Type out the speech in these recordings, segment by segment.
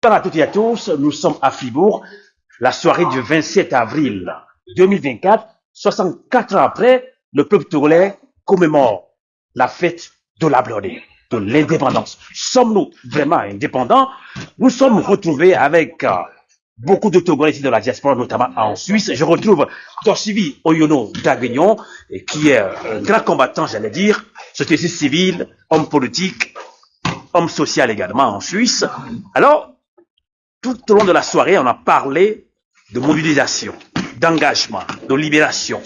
Bonsoir à toutes et à tous, nous sommes à Fribourg, la soirée du 27 avril 2024, 64 ans après, le peuple togolais commémore la fête de la Blodée, de l'indépendance. Sommes-nous vraiment indépendants? Nous sommes retrouvés avec beaucoup de Togolais ici de la diaspora, notamment en Suisse. Je retrouve Torsivi Oyono d'Agrignon, qui est un grand combattant, j'allais dire, société civile, homme politique, homme social également en Suisse. Alors, tout au long de la soirée, on a parlé de mobilisation, d'engagement, de libération.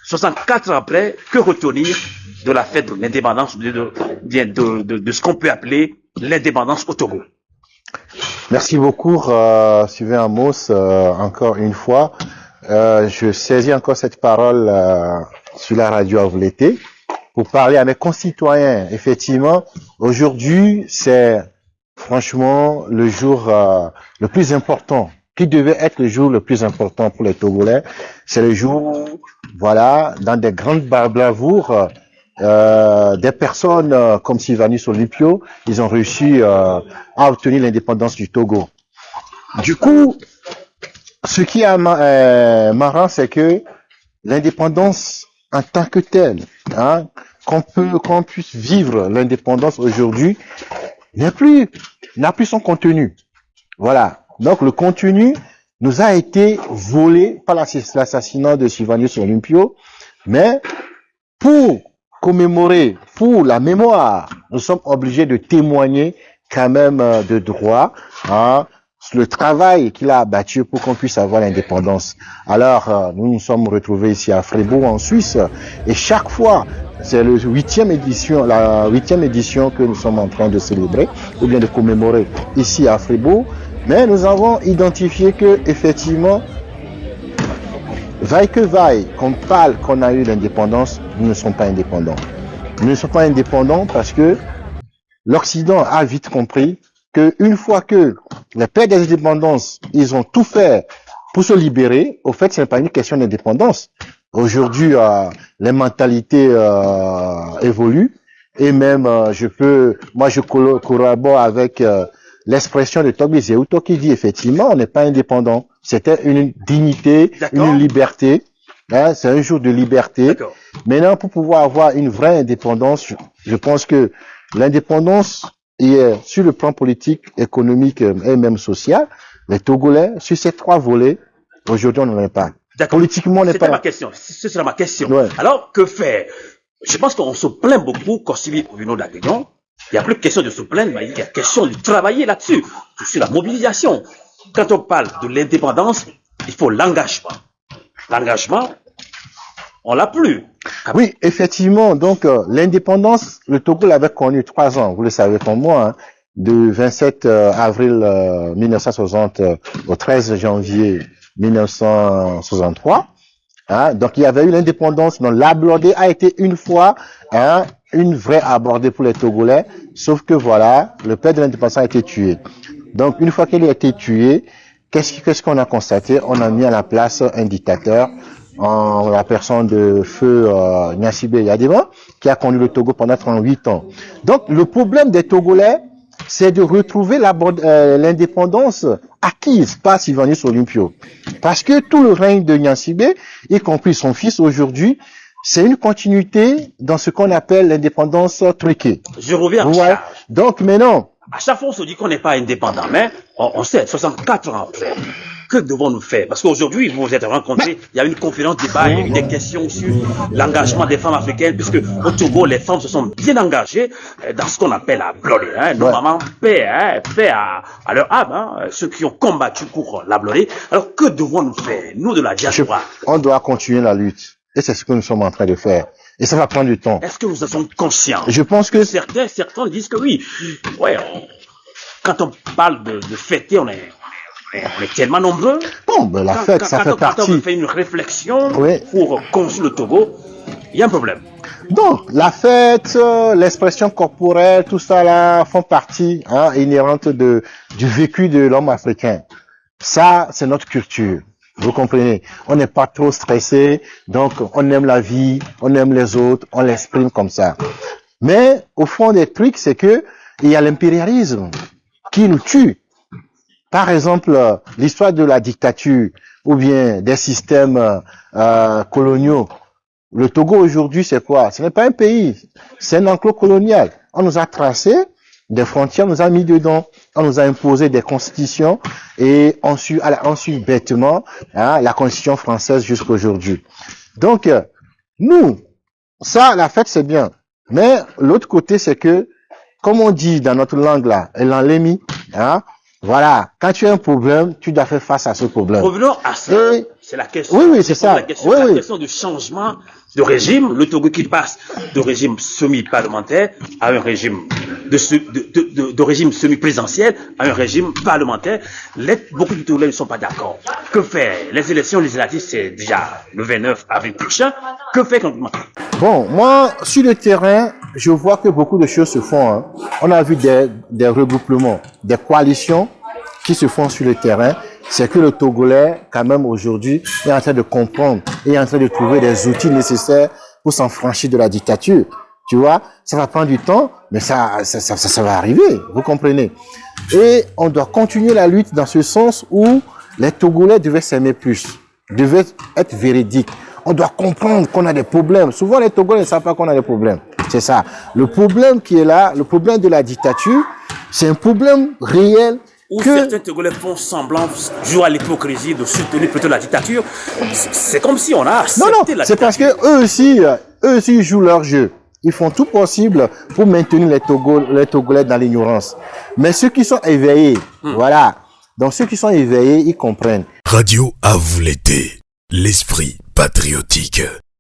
64 ans après, que retenir de la fête de l'indépendance, de ce qu'on peut appeler l'indépendance au Togo? Merci beaucoup, Sylvain Amos, encore une fois. Je saisis encore cette parole sur la radio à l'été pour parler à mes concitoyens. Effectivement, aujourd'hui, c'est franchement le jour le plus important, qui devait être le jour le plus important pour les Togolais. C'est le jour, voilà, dans des grandes bravoures, des personnes comme Sylvanus Olympio, ils ont réussi à obtenir l'indépendance du Togo. Du coup, ce qui est marrant, c'est que l'indépendance en tant que telle, hein, qu'on puisse vivre l'indépendance aujourd'hui, n'a plus son contenu. Voilà. Donc le contenu nous a été volé par l'assassinat de Sylvanus Olympio, mais pour commémorer, pour la mémoire, nous sommes obligés de témoigner quand même de droit, hein, le travail qu'il a abattu pour qu'on puisse avoir l'indépendance. Alors, nous nous sommes retrouvés ici à Fribourg en Suisse, et chaque fois, c'est la 8e édition que nous sommes en train de célébrer, ou bien de commémorer ici à Fribourg, mais nous avons identifié que, effectivement, vaille que vaille, qu'on parle qu'on a eu l'indépendance, nous ne sommes pas indépendants. Nous ne sommes pas indépendants parce que l'Occident a vite compris qu'une fois que les pères des indépendances, ils ont tout fait pour se libérer, au fait, ce n'est pas une question d'indépendance. Aujourd'hui, les mentalités évoluent, et même je collabore avec l'expression de Tobi Zeuto qui dit effectivement, on n'est pas indépendant. C'était une dignité, une liberté. Hein, c'est un jour de liberté. Maintenant, pour pouvoir avoir une vraie indépendance, je pense que l'indépendance est sur le plan politique, économique et même social. Les Togolais, sur ces trois volets, aujourd'hui, on n'en est pas. Politiquement, on n'est pas. Ce sera ma question. Ouais. Alors, que faire? Je pense qu'on se plaint beaucoup, quand Sylvie Oyono d'Agrignon. Il n'y a plus de question de se plaindre, mais il y a question de travailler là-dessus, sur la mobilisation. Quand on parle de l'indépendance, il faut l'engagement. L'engagement, on l'a plus. Oui, effectivement. Donc, l'indépendance, le Togo l'avait connu 3 ans, vous le savez comme moi, hein, de 27 avril 1960 au 13 janvier 1963. Hein, donc, il y avait eu l'indépendance. Donc, la Blodée a été une fois, hein, une vraie abordée pour les Togolais, sauf que voilà, le père de l'indépendance a été tué. Donc, une fois qu'il a été tué, qu'est-ce qu'on a constaté? On a mis à la place un dictateur, en la personne de feu Gnassingbé Eyadéma, qui a conduit le Togo pendant 38 ans. Donc, le problème des Togolais, c'est de retrouver l'indépendance acquise par Sylvanus Olympio. Parce que tout le règne de Gnassingbé, y compris son fils aujourd'hui, c'est une continuité dans ce qu'on appelle l'indépendance truquée. Je reviens à charge. Donc maintenant, à chaque fois on se dit qu'on n'est pas indépendant, mais on sait, 64 ans après, que devons-nous faire? Parce qu'aujourd'hui, vous vous êtes rencontrés, il y a une conférence débat, il y a eu des questions sur l'engagement des femmes africaines, puisque au Togo, les femmes se sont bien engagées dans ce qu'on appelle la Blodée. Hein, nos mamans paient à leur âme, hein, ceux qui ont combattu pour la Blodée. Alors que devons-nous faire, nous de la diaspora? On doit continuer la lutte. Et c'est ce que nous sommes en train de faire. Et ça va prendre du temps. Est-ce que nous en sommes conscients? Je pense que certains disent que oui. Ouais, quand on parle de fêter, on est tellement nombreux. Bon, ben la fête, ça fait partie. Quand on fait une réflexion pour construire le Togo, il y a un problème. Donc, la fête, l'expression corporelle, tout ça là, font partie inhérente du vécu de l'homme africain. Ça, c'est notre culture. Vous comprenez? On n'est pas trop stressé, donc on aime la vie, on aime les autres, on l'exprime comme ça. Mais au fond des trucs, c'est que il y a l'impérialisme qui nous tue. par exemple, l'histoire de la dictature ou bien des systèmes coloniaux. Le Togo aujourd'hui, c'est quoi? Ce n'est pas un pays, c'est un enclos colonial. On nous a tracé des frontières, on nous a mis dedans, on nous a imposé des constitutions et on suit bêtement la constitution française jusqu'à aujourd'hui. Donc, nous, ça, la fête, c'est bien. Mais l'autre côté, c'est que, comme on dit dans notre langue là, l'enlémi, voilà, quand tu as un problème, tu dois faire face à ce problème. Revenons à ça. C'est la question. Oui, c'est ça. La question du changement de régime. Le Togo qui passe de régime semi-parlementaire à un régime de régime semi-présidentiel à un régime parlementaire. Beaucoup de Togolais ne sont pas d'accord. Que faire? Les élections législatives, c'est déjà le 29 avril prochain. Que faire concrètement? Bon, moi, sur le terrain, je vois que beaucoup de choses se font. On a vu des regroupements, des coalitions qui se font sur le terrain. C'est que le Togolais, quand même, aujourd'hui, est en train de comprendre et est en train de trouver des outils nécessaires pour s'enfranchir de la dictature. Tu vois, ça va prendre du temps, mais ça va arriver, vous comprenez. Et on doit continuer la lutte dans ce sens où les Togolais devaient s'aimer plus, devaient être véridiques. On doit comprendre qu'on a des problèmes. Souvent, les Togolais ne savent pas qu'on a des problèmes. C'est ça. Le problème qui est là, le problème de la dictature, c'est un problème réel. Où certains Togolais font semblant, jouent à l'hypocrisie de soutenir plutôt la dictature. C'est comme si on a accepté la dictature. C'est parce que eux aussi, ils jouent leur jeu. Ils font tout possible pour maintenir les Togolais dans l'ignorance. Mais ceux qui sont éveillés, voilà. Donc ceux qui sont éveillés, ils comprennent. Radio à vous l'été, l'esprit patriotique.